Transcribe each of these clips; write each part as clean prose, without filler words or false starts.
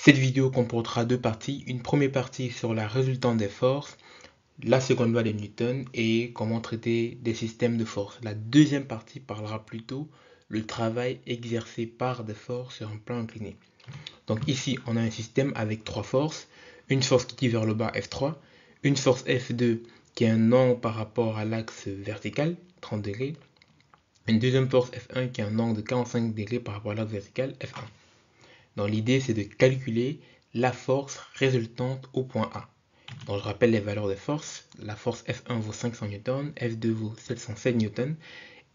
Cette vidéo comportera deux parties. Une première partie sur la résultante des forces, la seconde loi de Newton et comment traiter des systèmes de force. La deuxième partie parlera plutôt le travail exercé par des forces sur un plan incliné. Donc ici, on a un système avec trois forces. Une force qui tire vers le bas, F3. Une force F2 qui a un angle par rapport à l'axe vertical, 30 degrés. Une deuxième force F1 qui a un angle de 45 degrés par rapport à l'axe vertical, F1. Donc l'idée, c'est de calculer la force résultante au point A. Donc je rappelle les valeurs de force. La force F1 vaut 500 N, F2 vaut 707 N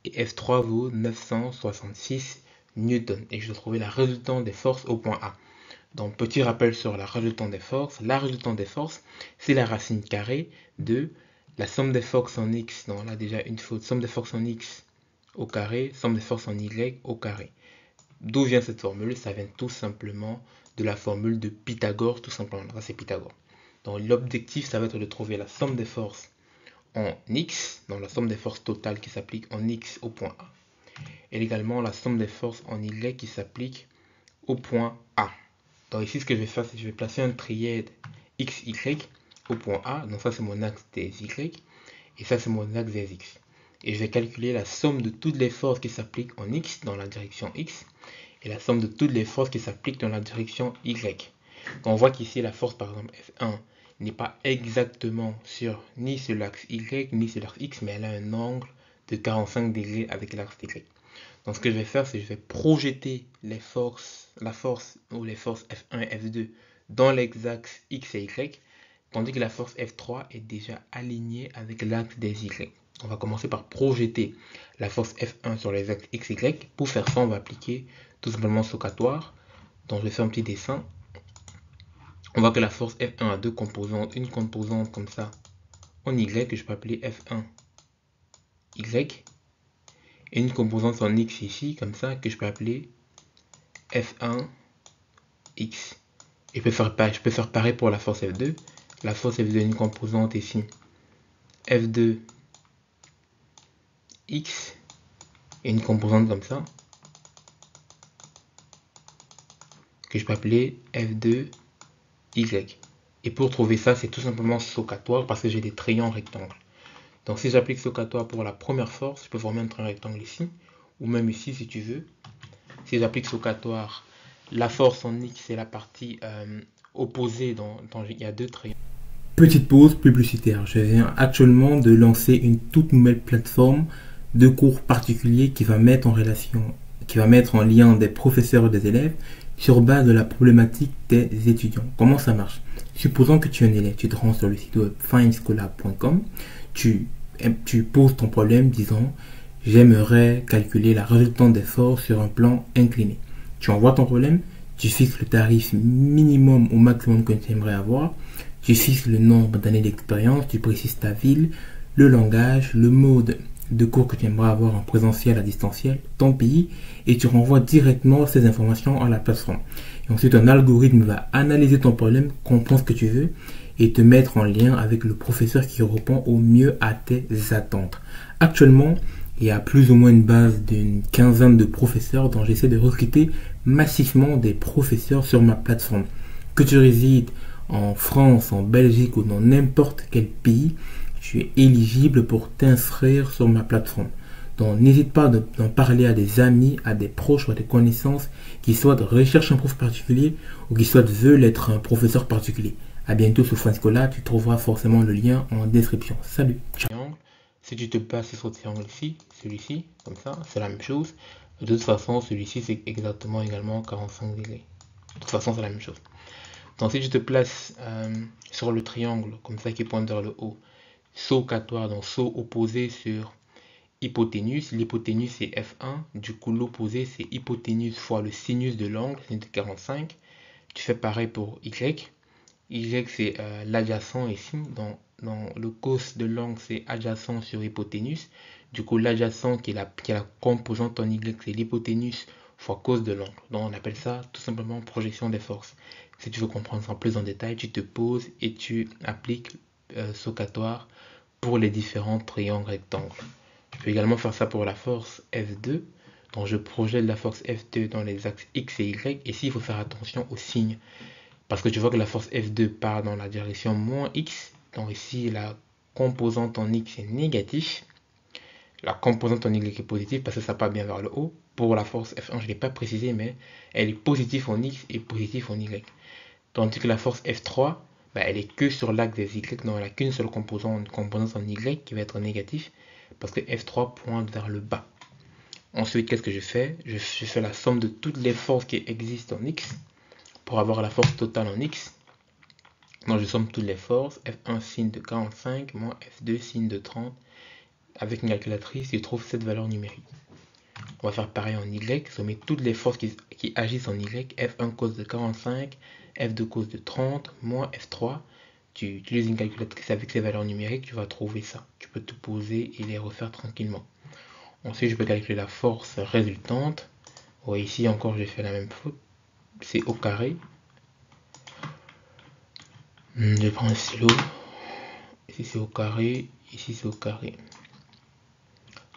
et F3 vaut 966 N. Et je dois trouver la résultante des forces au point A. Donc petit rappel sur la résultante des forces. La résultante des forces, c'est la racine carrée de la somme des forces en X. Donc là déjà une faute. Somme des forces en X au carré, somme des forces en Y au carré. D'où vient cette formule? Ça vient tout simplement de la formule de Pythagore, tout simplement. Ça, c'est Pythagore. Donc, l'objectif, ça va être de trouver la somme des forces en X, donc la somme des forces totales qui s'applique en X au point A. Et également la somme des forces en Y qui s'applique au point A. Donc, ici, ce que je vais faire, c'est que je vais placer un trièdre XY au point A. Donc, ça, c'est mon axe des Y. Et ça, c'est mon axe des X. Et je vais calculer la somme de toutes les forces qui s'appliquent en X dans la direction X et la somme de toutes les forces qui s'appliquent dans la direction Y. On voit qu'ici la force par exemple F1 n'est pas exactement ni sur l'axe Y ni sur l'axe X, mais elle a un angle de 45 degrés avec l'axe Y. Donc ce que je vais faire, c'est que je vais projeter la force ou les forces F1 et F2 dans les axes X et Y, tandis que la force F3 est déjà alignée avec l'axe des Y. On va commencer par projeter la force F1 sur les axes X et Y. Pour faire ça, on va appliquer tout simplement Stochatoire. Donc je vais faire un petit dessin. On voit que la force F1 a deux composantes. Une composante comme ça en Y que je peux appeler F1 Y. Et une composante en X ici, comme ça, que je peux appeler F1 X. Et je peux faire pareil pour la force F2. La force F2 a une composante ici F2 X et une composante comme ça que je peux appeler F2 Y. Et pour trouver ça, c'est tout simplement Stochatoire parce que j'ai des triangles rectangles. Donc si j'applique Stochatoire pour la première force, je peux former un triangle rectangle ici, ou même ici si tu veux. Si j'applique Stochatoire, la force en X, c'est la partie opposée dont il y a deux triangles. Petite pause publicitaire. Je viens actuellement de lancer une toute nouvelle plateforme de cours particuliers qui va mettre en lien des professeurs et des élèves sur base de la problématique des étudiants. Comment ça marche? Supposons que tu es un élève, tu te rends sur le site web findscholar.com, tu poses ton problème disant j'aimerais calculer la résultante des forces sur un plan incliné. Tu envoies ton problème, tu fixes le tarif minimum ou maximum que tu aimerais avoir, tu fixes le nombre d'années d'expérience, tu précises ta ville, le langage, le mode de cours que tu aimerais avoir en présentiel, à distanciel, ton pays, et tu renvoies directement ces informations à la plateforme. Et ensuite, un algorithme va analyser ton problème, comprendre ce que tu veux, et te mettre en lien avec le professeur qui répond au mieux à tes attentes. Actuellement, il y a plus ou moins une base d'une quinzaine de professeurs dont j'essaie de recruter massivement des professeurs sur ma plateforme. Que tu résides en France, en Belgique ou dans n'importe quel pays, tu es éligible pour t'inscrire sur ma plateforme. Donc n'hésite pas d'en parler à des amis, à des proches ou à des connaissances qui soit recherchent un prof particulier ou qui soit veulent être un professeur particulier. A bientôt sur Findscholar, tu trouveras forcément le lien en description. Salut, ciao. Si tu te places sur ce triangle ici, celui-ci, comme ça, c'est la même chose. De toute façon, celui-ci, c'est exactement également 45 degrés. De toute façon, c'est la même chose. Donc si tu te places sur le triangle, comme ça, qui pointe vers le haut, Stochatoire, donc saut opposé sur hypoténuse. L'hypoténuse, c'est F1. Du coup, l'opposé, c'est hypoténuse fois le sinus de l'angle, c'est de 45. Tu fais pareil pour Y. Y, c'est l'adjacent ici. Dans le cos de l'angle, c'est adjacent sur hypoténuse. Du coup, l'adjacent qui est la composante en Y, c'est l'hypoténuse fois cos de l'angle. Donc, on appelle ça tout simplement projection des forces. Si tu veux comprendre ça en plus en détail, tu te poses et tu appliques Stochatoire pour les différents triangles rectangles. Je peux également faire ça pour la force F2. Donc, je projette la force F2 dans les axes X et Y. Et ici, il faut faire attention aux signes. Parce que tu vois que la force F2 part dans la direction moins X. Donc ici, la composante en X est négative. La composante en Y est positive parce que ça part bien vers le haut. Pour la force F1, je ne l'ai pas précisé, mais elle est positive en X et positive en Y. Tandis que la force F3, elle est que sur l'axe des Y, donc elle n'a qu'une seule composante en Y qui va être négative parce que F3 pointe vers le bas. Ensuite, qu'est-ce que je fais? Je fais la somme de toutes les forces qui existent en X pour avoir la force totale en X. Donc je somme toutes les forces, F1 signe de 45 moins F2 signe de 30. Avec une calculatrice, je trouve cette valeur numérique. On va faire pareil en Y, sommer toutes les forces qui agissent en Y, F1 cause de 45, F2 cause de 30, moins F3. Tu utilises une calculatrice avec ces valeurs numériques, tu vas trouver ça. Tu peux te poser et les refaire tranquillement. Ensuite, je peux calculer la force résultante. Ouais, ici encore, j'ai fait la même faute. C'est au carré. Je prends un stylo. Ici, c'est au carré. Ici, c'est au carré.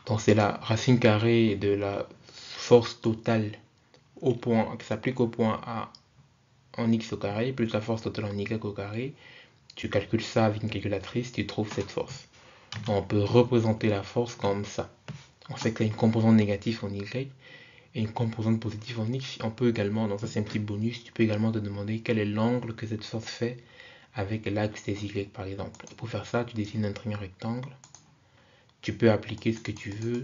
Donc, c'est la racine carrée de la force totale au point, qui s'applique au point A en X au carré, plus la force totale en Y au carré. Tu calcules ça avec une calculatrice, tu trouves cette force. On peut représenter la force comme ça. On sait qu'il y a une composante négative en Y et une composante positive en X. On peut également, donc ça c'est un petit bonus, tu peux également te demander quel est l'angle que cette force fait avec l'axe des Y par exemple. Et pour faire ça, tu dessines un triangle rectangle. Tu peux appliquer ce que tu veux.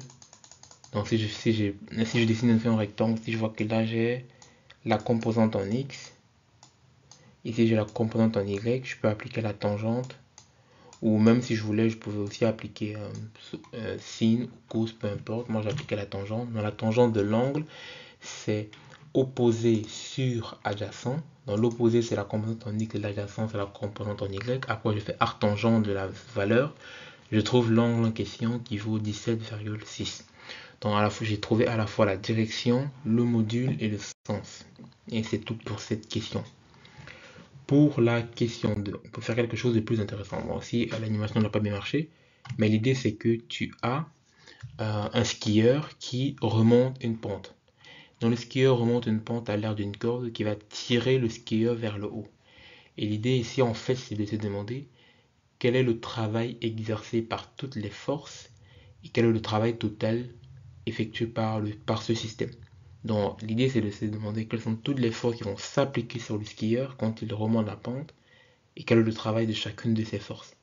Donc si je dessine un triangle rectangle, si je vois que là j'ai la composante en X, ici j'ai la composante en Y, je peux appliquer la tangente. Ou même si je voulais, je pouvais aussi appliquer sin ou cos, peu importe. Moi, j'appliquais la tangente. Dans la tangente de l'angle, c'est opposé sur adjacent. Dans l'opposé, c'est la composante en X et l'adjacent, c'est la composante en Y. Après, je fais arctangente de la valeur. Je trouve l'angle en question qui vaut 17,6. Donc, à la fois, j'ai trouvé à la fois la direction, le module et le sens. Et c'est tout pour cette question. Pour la question 2, on peut faire quelque chose de plus intéressant. Bon, si l'animation n'a pas bien marché, mais l'idée c'est que tu as un skieur qui remonte une pente. Donc le skieur remonte une pente à l'air d'une corde qui va tirer le skieur vers le haut. Et l'idée ici en fait c'est de se demander quel est le travail exercé par toutes les forces et quel est le travail total effectué par ce système. Donc l'idée c'est de se demander quelles sont toutes les forces qui vont s'appliquer sur le skieur quand il remonte la pente et quel est le travail de chacune de ces forces.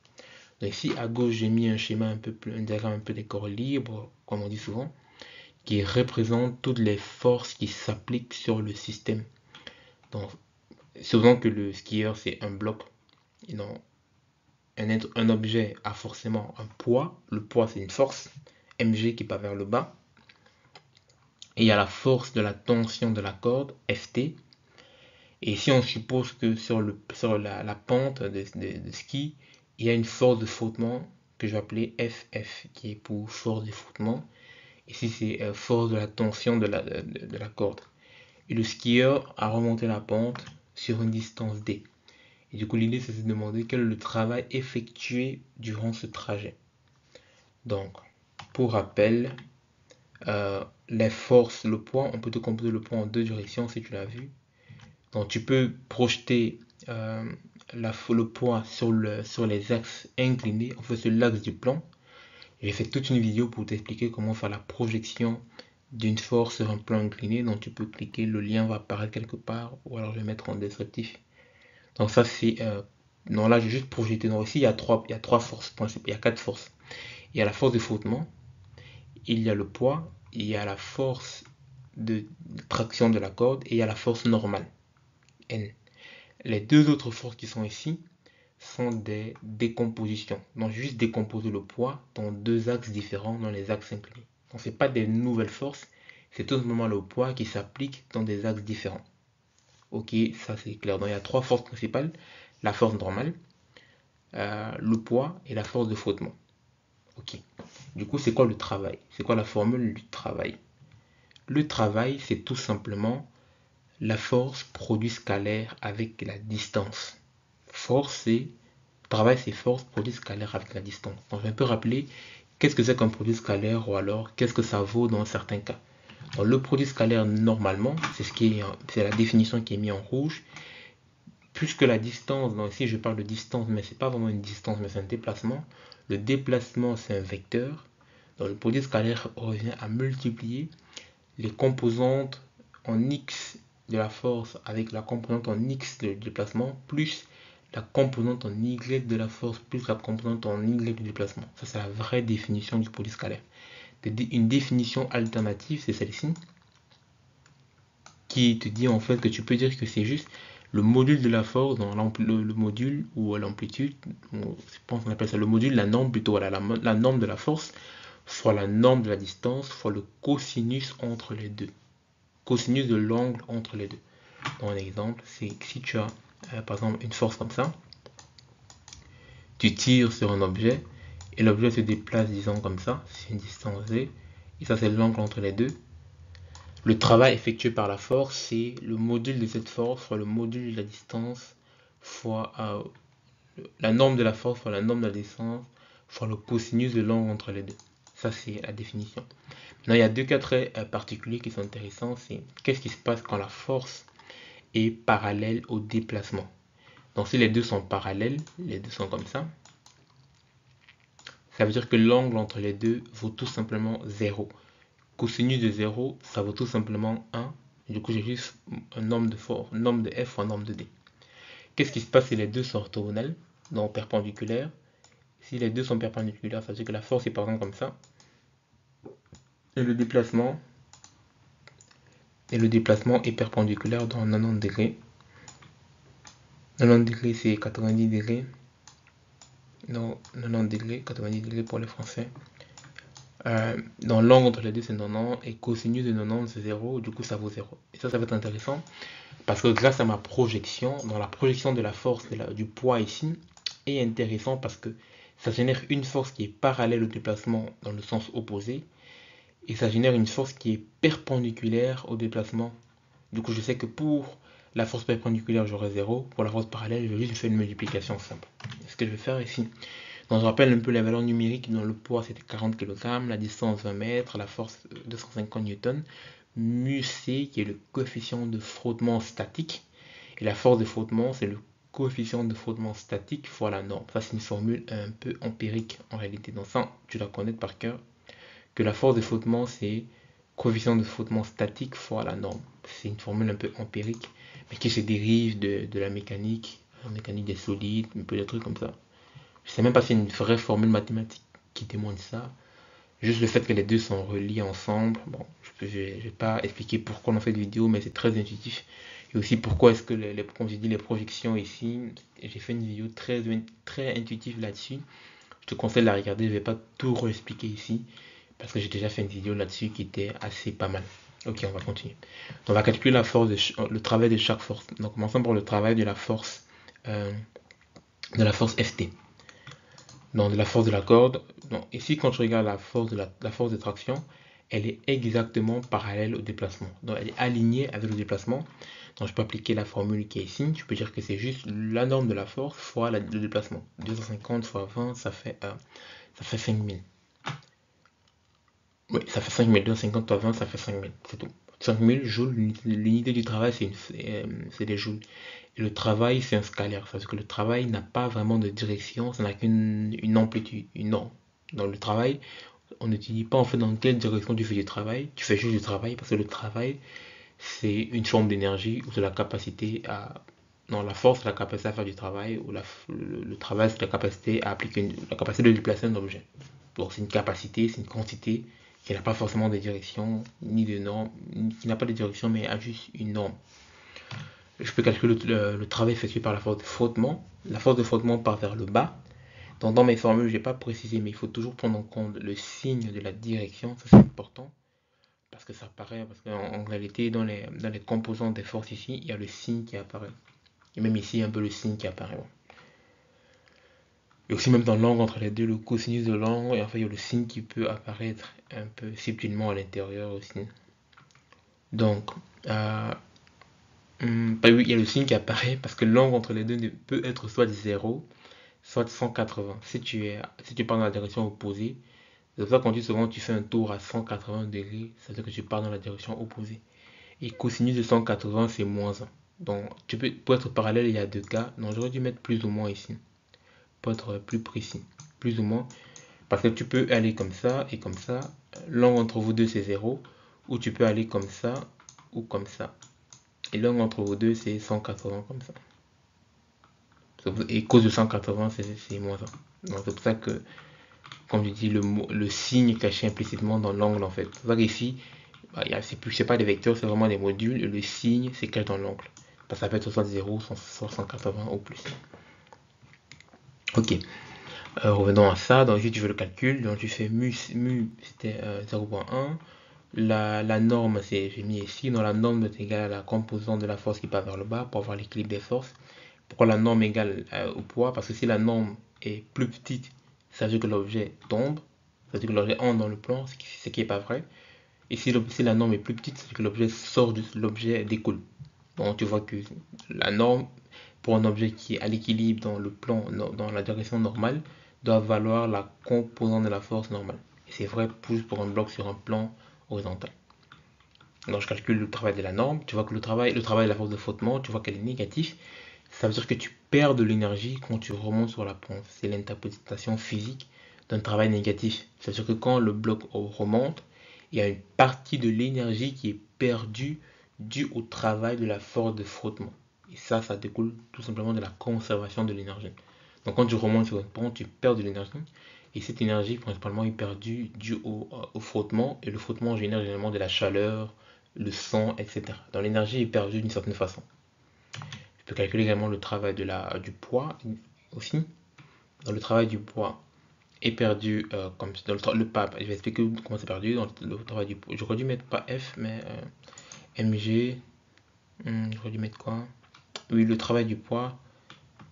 Donc ici à gauche j'ai mis un schéma un diagramme un peu des corps libres, comme on dit souvent, qui représente toutes les forces qui s'appliquent sur le système. Donc supposons que le skieur c'est un bloc, et donc un objet a forcément un poids, le poids c'est une force, mg qui part vers le bas, et il y a la force de la tension de la corde, Ft. Et si on suppose que sur la pente de ski, il y a une force de frottement que je vais appeler Ff, qui est pour force de frottement. Ici, c'est force de la tension de la corde. Et le skieur a remonté la pente sur une distance d. Et du coup, l'idée, c'est de se demander quel est le travail effectué durant ce trajet. Donc, pour rappel, les forces, le poids, on peut décomposer le poids en deux directions si tu l'as vu. Donc tu peux projeter le poids sur les axes inclinés, en fait sur l'axe du plan. J'ai fait toute une vidéo pour t'expliquer comment faire la projection d'une force sur un plan incliné. Donc tu peux cliquer, le lien va apparaître quelque part, ou alors je vais mettre en descriptif. Donc ça c'est... non là j'ai juste projeté. Donc ici il y a trois forces principales, il y a quatre forces. Il y a la force de frottement, il y a le poids, il y a la force de traction de la corde et il y a la force normale, N. Les deux autres forces qui sont ici sont des décompositions. Donc juste décomposer le poids dans deux axes différents dans les axes inclinés. Donc ce n'est pas des nouvelles forces, c'est tout simplement le poids qui s'applique dans des axes différents. Ok, ça c'est clair. Donc il y a trois forces principales, la force normale, le poids et la force de frottement. Ok. Du coup, c'est quoi le travail? C'est quoi la formule du travail? Le travail, c'est tout simplement la force produit scalaire avec la distance. Travail, c'est force produit scalaire avec la distance. Donc, je vais un peu rappeler qu'est-ce que c'est qu'un produit scalaire ou alors qu'est-ce que ça vaut dans certains cas. Donc, le produit scalaire, normalement, c'est la définition qui est mise en rouge. plus que la distance, donc ici je parle de distance, mais c'est pas vraiment une distance, mais c'est un déplacement. Le déplacement, c'est un vecteur. Donc le produit scalaire revient à multiplier les composantes en x de la force avec la composante en x de déplacement, plus la composante en y de la force, plus la composante en y du déplacement. Ça, c'est la vraie définition du produit scalaire. Une définition alternative, c'est celle-ci, qui te dit en fait que tu peux dire que c'est juste le module de la force dans le module ou l'amplitude, je pense qu'on appelle ça le module, la norme plutôt, voilà, la norme de la force, fois la norme de la distance, fois le cosinus entre les deux. Cosinus de l'angle entre les deux. Dans un exemple, c'est que si tu as par exemple une force comme ça, tu tires sur un objet et l'objet se déplace, disons comme ça, c'est une distance v, et ça c'est l'angle entre les deux. Le travail effectué par la force, c'est le module de cette force fois le module de la distance fois la norme de la force fois la norme de la distance fois le cosinus de l'angle entre les deux. Ça, c'est la définition. Maintenant, il y a deux cas très particuliers qui sont intéressants. C'est qu'est-ce qui se passe quand la force est parallèle au déplacement. Donc, si les deux sont parallèles, les deux sont comme ça veut dire que l'angle entre les deux vaut tout simplement 0. Cosinus de 0, ça vaut tout simplement 1. Du coup, j'ai juste un nombre de f fois un nombre de d. Qu'est-ce qui se passe si les deux sont orthogonales, donc perpendiculaires? Si les deux sont perpendiculaires, ça veut dire que la force est par exemple comme ça. Et le déplacement est perpendiculaire dans 90 degrés. 90 degrés, c'est 90 degrés. Non, 90 degrés, 90 degrés pour les Français. Dans l'angle entre les deux, c'est 90. Et cosinus de 90, c'est 0. Du coup, ça vaut 0. Et ça va être intéressant. Parce que grâce à ma projection, dans la projection de la force, du poids ici, est intéressant parce que ça génère une force qui est parallèle au déplacement dans le sens opposé. Et ça génère une force qui est perpendiculaire au déplacement. Du coup, je sais que pour la force perpendiculaire, j'aurai 0. Pour la force parallèle, je vais juste faire une multiplication simple. C'est ce que je vais faire ici. Donc, je rappelle un peu les valeurs numériques. Dans le poids, c'était 40 kg, la distance 20 mètres, la force 250 Newton, mu c qui est le coefficient de frottement statique. Et la force de frottement, c'est le coefficient de frottement statique fois la norme. Ça, c'est une formule un peu empirique en réalité. Donc ça, tu dois connaître par cœur que la force de frottement, c'est coefficient de frottement statique fois la norme. C'est une formule un peu empirique, mais qui se dérive de la mécanique des solides, un peu des trucs comme ça. Je sais même pas si c'est une vraie formule mathématique qui démontre ça. Juste le fait que les deux sont reliés ensemble. Bon, je vais pas expliquer pourquoi on fait cette vidéo, mais c'est très intuitif. Et aussi pourquoi est-ce que, comme j'ai dit, les projections ici, j'ai fait une vidéo très intuitive là-dessus. Je te conseille de la regarder, je vais pas tout réexpliquer ici, parce que j'ai déjà fait une vidéo là-dessus qui était assez pas mal. Ok, on va continuer. Donc, on va calculer le travail de chaque force. Donc, commençons par le travail de la force Ft. Donc, de la force de la corde. Donc, ici, quand je regarde la force de traction, elle est exactement parallèle au déplacement. Donc, elle est alignée avec le déplacement. Donc, je peux appliquer la formule qui est ici. Je peux dire que c'est juste la norme de la force fois le déplacement. 250 fois 20, ça fait 5000. Oui, ça fait 5000. 250 fois 20, ça fait 5000. C'est tout. 5000 joules, l'unité du travail, c'est des joules. Et le travail, c'est un scalaire. Parce que le travail n'a pas vraiment de direction, ça n'a qu'une amplitude, une norme. Dans le travail, on n'utilise pas en fait dans quelle direction tu fais du travail. Tu fais juste du travail parce que le travail, c'est une forme d'énergie ou de la capacité à. Non, la force, c'est la capacité à faire du travail, ou le travail, c'est la capacité à appliquer, la capacité de déplacer un objet. Donc, c'est une capacité, c'est une quantité qui n'a pas forcément de direction, ni de norme, qui n'a pas de direction, mais a juste une norme. Je peux calculer le travail effectué par la force de frottement. La force de frottement part vers le bas. Donc, dans mes formules, je n'ai pas précisé, mais il faut toujours prendre en compte le signe de la direction. Ça, c'est important. Parce que ça apparaît, parce qu'en réalité, dans les composants des forces ici, il y a le signe qui apparaît. Et même ici, un peu le signe qui apparaît. Bon. Et aussi même dans l'angle entre les deux, le cosinus de l'angle, et enfin il y a le signe qui peut apparaître un peu subtilement à l'intérieur aussi. Donc, oui, il y a le signe qui apparaît parce que l'angle entre les deux ne peut être soit 0, soit 180. Si tu pars dans la direction opposée, c'est pour ça qu'on dit souvent tu fais un tour à 180 degrés, ça veut dire que tu pars dans la direction opposée. Et cosinus de 180, c'est moins 1. Donc, pour être parallèle, il y a deux cas. Donc, j'aurais dû mettre plus ou moins ici, pour être plus précis. Plus ou moins, parce que tu peux aller comme ça et comme ça. L'angle entre vous deux, c'est 0. Ou tu peux aller comme ça ou comme ça. Et l'angle entre vous deux, c'est 180 comme ça. Et cause de 180, c'est moins 1. Donc, c'est pour ça que, comme je dis, le signe est caché implicitement dans l'angle en fait. C'est pour ça qu'ici, bah, c'est pas des vecteurs, c'est vraiment des modules. Et le signe, c'est caché dans l'angle. Parce que ça peut être soit 0, soit 180 ou plus. Ok. Revenons à ça. Donc ici, tu veux le calcul. Donc tu fais mu c'était 0.1. La norme, j'ai mis ici. Donc la norme est égale à la composante de la force qui part vers le bas pour avoir l'équilibre des forces. Pourquoi la norme est égale au poids? Parce que si la norme est plus petite, ça veut dire que l'objet tombe. Ça veut dire que l'objet entre dans le plan, ce qui n'est pas vrai. Et si la norme est plus petite, ça veut dire que l'objet sort de l'objet découle. Donc tu vois que la norme pour un objet qui est à l'équilibre dans le plan, dans la direction normale, doit valoir la composante de la force normale. Et c'est vrai plus pour un bloc sur un plan horizontal. Donc je calcule le travail de la norme, tu vois que le travail de la force de frottement, tu vois qu'elle est négative. Ça veut dire que tu perds de l'énergie quand tu remontes sur la pente. C'est l'interprétation physique d'un travail négatif. C'est-à-dire que quand le bloc remonte, il y a une partie de l'énergie qui est perdue due au travail de la force de frottement. Et ça découle tout simplement de la conservation de l'énergie. Donc quand tu remontes sur une pente, tu perds de l'énergie. Et cette énergie, principalement, est perdue due au frottement. Et le frottement génère généralement de la chaleur, le sang, etc. Donc l'énergie est perdue d'une certaine façon. Je peux calculer également le travail du poids aussi. Donc le travail du poids est perdu comme dans le pas. Je vais expliquer comment c'est perdu dans le travail du poids. J'aurais dû mettre pas F, mais mg. J'aurais dû mettre quoi? Oui, le travail du poids.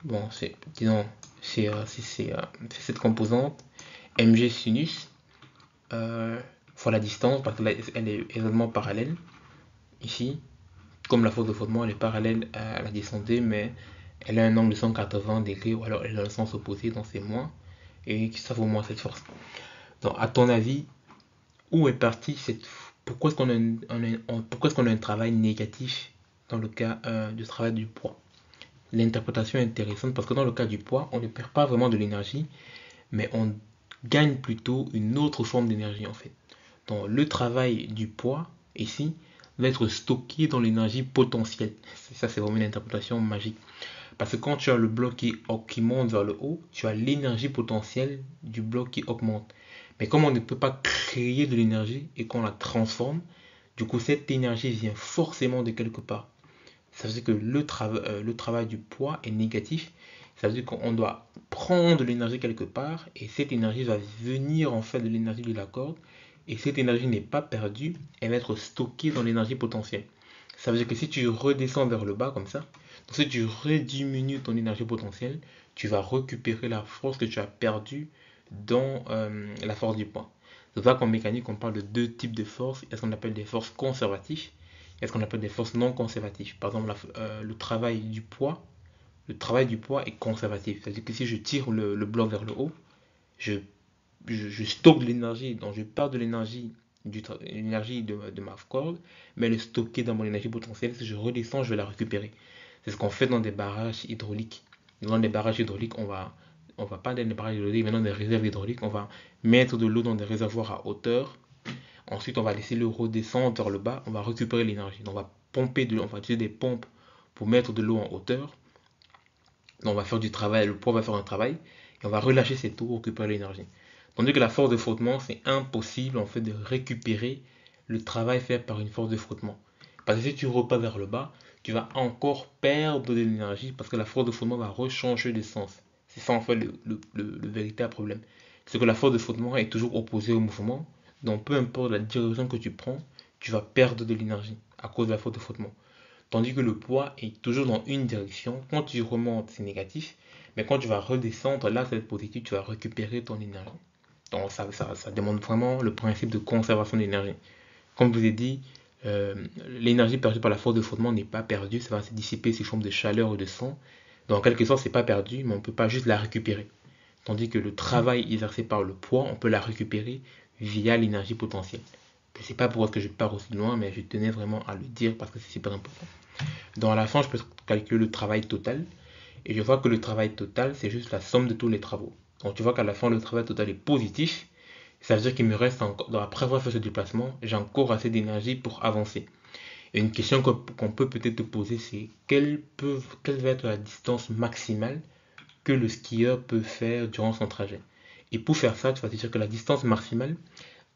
Bon, disons, c'est cette composante mg sinus fois la distance parce qu'elle est aisément parallèle ici. Comme la force de frottement, elle est parallèle à la descendée, mais elle a un angle de 180 degrés, ou alors elle est dans le sens opposé, donc c'est moins, et ça vaut moins cette force. Donc, à ton avis, où est partie cette. Pourquoi est-ce qu'on a un travail négatif dans le cas du travail du poids? L'interprétation est intéressante parce que dans le cas du poids, on ne perd pas vraiment de l'énergie, mais on gagne plutôt une autre forme d'énergie en fait. Donc, le travail du poids, ici, va être stocké dans l'énergie potentielle. Ça, c'est vraiment une interprétation magique. Parce que quand tu as le bloc qui monte vers le haut, tu as l'énergie potentielle du bloc qui augmente. Mais comme on ne peut pas créer de l'énergie et qu'on la transforme, du coup, cette énergie vient forcément de quelque part. Ça veut dire que le travail du poids est négatif. Ça veut dire qu'on doit prendre de l'énergie quelque part et cette énergie va venir en fait de l'énergie de la corde. Et cette énergie n'est pas perdue, elle va être stockée dans l'énergie potentielle. Ça veut dire que si tu redescends vers le bas comme ça, donc si tu rediminues ton énergie potentielle, tu vas récupérer la force que tu as perdue dans la force du poids. C'est pour ça qu'en mécanique, on parle de deux types de forces. Il y a ce qu'on appelle des forces conservatives et ce qu'on appelle des forces non conservatives. Par exemple, le travail du poids est conservatif. C'est-à-dire que si je tire le bloc vers le haut, je, je stocke de l'énergie, donc je perds de l'énergie de ma corde, mais elle est stockée dans mon énergie potentielle. Si je redescends, je vais la récupérer. C'est ce qu'on fait dans des barrages hydrauliques. Dans des barrages hydrauliques, on va pas dans des barrages hydrauliques, mais dans des réserves hydrauliques, on va mettre de l'eau dans des réservoirs à hauteur. Ensuite, on va laisser l'eau redescendre vers le bas, on va récupérer l'énergie. On va pomper on va utiliser des pompes pour mettre de l'eau en hauteur. Donc, on va faire du travail, le poids va faire un travail, et on va relâcher cette eau pour récupérer l'énergie. Tandis que la force de frottement, c'est impossible en fait de récupérer le travail fait par une force de frottement. Parce que si tu repars vers le bas, tu vas encore perdre de l'énergie parce que la force de frottement va rechanger de sens. C'est ça en fait le véritable problème. C'est que la force de frottement est toujours opposée au mouvement. Donc peu importe la direction que tu prends, tu vas perdre de l'énergie à cause de la force de frottement. Tandis que le poids est toujours dans une direction. Quand tu remontes, c'est négatif. Mais quand tu vas redescendre, là, c'est positif, tu vas récupérer ton énergie. Donc ça demande vraiment le principe de conservation d'énergie. Comme je vous ai dit, l'énergie perdue par la force de frottement n'est pas perdue, ça va se dissiper sous forme de chaleur ou de sang. Donc en quelque sorte, c'est pas perdu, mais on ne peut pas juste la récupérer. Tandis que le travail exercé par le poids, on peut la récupérer via l'énergie potentielle. Je ne sais pas pourquoi je pars aussi loin, mais je tenais vraiment à le dire parce que c'est super important. Donc à la fin, je peux calculer le travail total. Et je vois que le travail total, c'est juste la somme de tous les travaux. Donc tu vois qu'à la fin, le travail total est positif. Ça veut dire qu'il me reste encore, après avoir fait ce déplacement, j'ai encore assez d'énergie pour avancer. Et une question qu'on peut peut-être te poser, c'est quelle va être la distance maximale que le skieur peut faire durant son trajet. Et pour faire ça, tu vas te dire que la distance maximale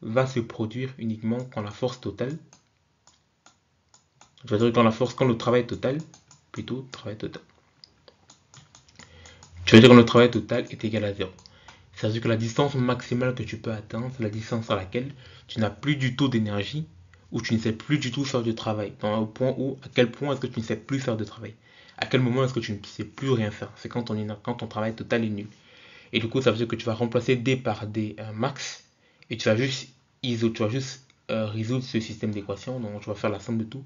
va se produire uniquement quand la force totale, je veux dire quand le travail total, plutôt travail total, je veux dire quand le travail total est égal à 0. C'est-à-dire que la distance maximale que tu peux atteindre, c'est la distance à laquelle tu n'as plus du tout d'énergie ou tu ne sais plus du tout faire du travail. Au point où, à quel point est-ce que tu ne sais plus faire de travail? À quel moment est-ce que tu ne sais plus rien faire? C'est quand ton travail total est nul. Et du coup, ça veut dire que tu vas remplacer D par D max et tu vas juste résoudre ce système d'équation. Donc, tu vas faire la somme de tout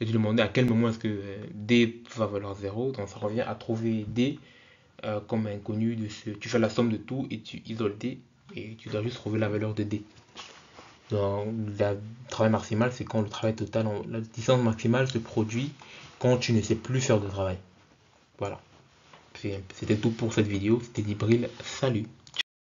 et te demander à quel moment est-ce que D va valoir 0. Donc, ça revient à trouver D comme inconnu. Tu fais la somme de tout et tu isoles D et tu dois juste trouver la valeur de D. Donc, le travail maximal, c'est quand le travail total, la distance maximale se produit quand tu ne sais plus faire de travail. Voilà. C'était tout pour cette vidéo. C'était Dibril. Salut.